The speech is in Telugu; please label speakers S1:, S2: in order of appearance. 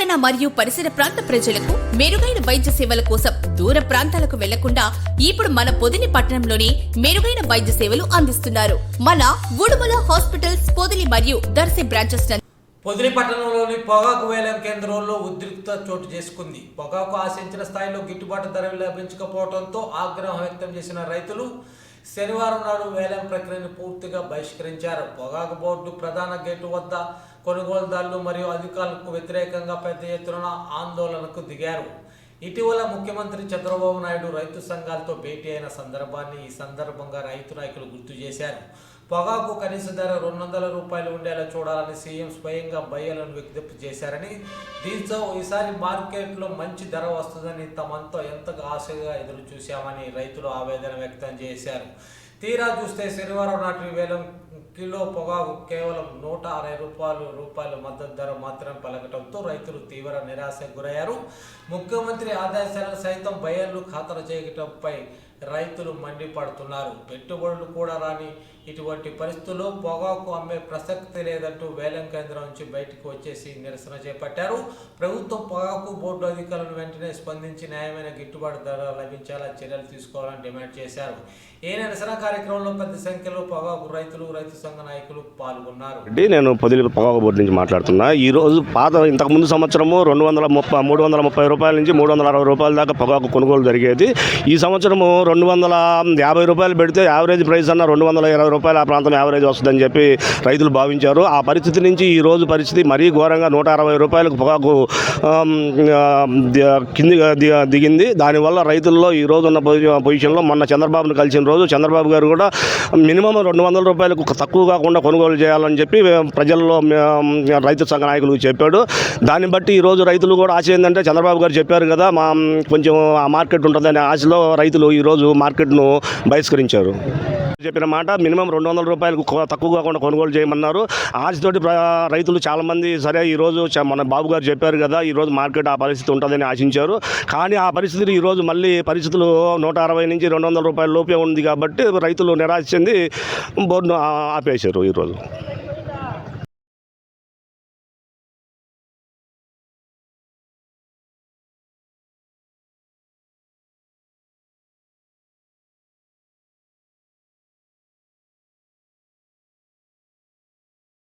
S1: తెలంగాణ మరియు పరిసర ప్రాంత ప్రజలకు మెరుగైన వైద్య సేవల కోసం దూర ప్రాంతాలకు వెళ్లకుండా ఇప్పుడు మన పొదిలి పట్టణంలోని మెరుగైన వైద్య సేవలు అందిస్తున్నారు. మన ఉడుమల హాస్పిటల్స్ పొదిలి మరియు దర్శి బ్రాంచెస్.
S2: పొదిలి పట్టణంలోని పొగాకు వేలం కేంద్రంలో ఉద్రిక్తత చోటు చేసుకుంది. పొగాకు ఆశించిన స్థాయిలో గిట్టుబాటు ధర లభించకపోవడంతో ఆగ్రహం వ్యక్తం చేసిన రైతులు శనివారం నాడు వేలం ప్రక్రియను పూర్తిగా బహిష్కరించారు. పొగాకు బోర్డు ప్రధాన గేటు వద్ద కొనుగోలుదారులు మరియు అధికారులకు వ్యతిరేకంగా పెద్ద ఎత్తున ఆందోళనకు దిగారు. ఇటీవల ముఖ్యమంత్రి చంద్రబాబు నాయుడు రైతు సంఘాలతో భేటీ అయిన సందర్భాన్ని ఈ సందర్భంగా రైతు నాయకులు గుర్తు చేశారు. పొగాకు కనీస ధర 200 రూపాయలు ఉండేలా చూడాలని సీఎం స్వయంగా బయ్యాలను విజ్ఞప్తి చేశారని, దీంతో ఈసారి మార్కెట్లో మంచి ధర వస్తుందని తామంతా ఎంతగా ఆశగా ఎదురు చూశామని రైతులు ఆవేదన వ్యక్తం చేశారు. తీరా చూస్తే శనివారం నాటి వేలం కిలో పొగాకు కేవలం 160 రూపాయల మద్దతు ధర మాత్రమే పలకటంతో రైతులు తీవ్ర నిరాశకు గురయ్యారు. ముఖ్యమంత్రి ఆదేశాలను సైతం బయ్యార్లు ఖాతరు చేయటంపై రైతులు మండిపడుతున్నారు. పెట్టుబడులు కూడా రాని ఇటువంటి పరిస్థితుల్లో పొగాకు అమ్మే ప్రసక్తి లేదంటూ వేలం కేంద్రం నుంచి బయటకు వచ్చేసి నిరసన చేపట్టారు. ప్రభుత్వం పొగాకు బోర్డు అధికారులను వెంటనే స్పందించి న్యాయమైన గిట్టుబాటు ధర లభించేలా చర్యలు తీసుకోవాలని డిమాండ్ చేశారు. ఈ నిరసన కార్యక్రమంలో పెద్ద సంఖ్యలో పొగాకు రైతులు, రైతు సంఘ నాయకులు పాల్గొన్నారు.
S3: నేను పొదిలి పొగాకు బోర్డు నుంచి మాట్లాడుతున్నా. ఈరోజు ఇంతకుముందు సంవత్సరము 330 రూపాయల నుంచి 360 రూపాయల దాకా పొగాకు కొనుగోలు జరిగేది. ఈ సంవత్సరము 250 రూపాయలు పెడితే యావరేజ్ ప్రైస్ అన్న 220 రూపాయలు ఆ ప్రాంతం యావరేజ్ వస్తుందని చెప్పి రైతులు భావించారు. ఆ పరిస్థితి నుంచి ఈ రోజు పరిస్థితి మరీ ఘోరంగా 160 రూపాయలకు పొగాకు కింది దిగింది. దానివల్ల రైతుల్లో ఈ రోజు ఉన్న పొజిషన్లో మొన్న చంద్రబాబును కలిసిన రోజు చంద్రబాబు గారు కూడా మినిమం 200 రూపాయలకు తక్కువ కాకుండా కొనుగోలు చేయాలని చెప్పి ప్రజల్లో రైతు సంఘ నాయకులకు చెప్పాడు. దాన్ని బట్టి ఈరోజు రైతులు కూడా ఆశ ఏంటంటే చంద్రబాబు గారు చెప్పారు కదా, కొంచెం ఆ మార్కెట్ ఉంటుందనే ఆశలో రైతులు ఈరోజు మార్కెట్ను బహిష్కరించారు. చెప్పిన మాట మినిమం 200 రూపాయలకు తక్కువ కాకుండా కొనుగోలు చేయమన్నారు. ఆశతోటి రైతులు చాలామంది సరే ఈరోజు మన బాబు గారు చెప్పారు కదా, ఈరోజు మార్కెట్ ఆ పరిస్థితి ఉంటుందని ఆశించారు. కానీ ఆ పరిస్థితులు ఈరోజు మళ్ళీ పరిస్థితులు 160 నుంచి 200 రూపాయల లోపే ఉంది కాబట్టి రైతులు నిరాశ చెంది బోర్డును ఆపేశారు ఈరోజు.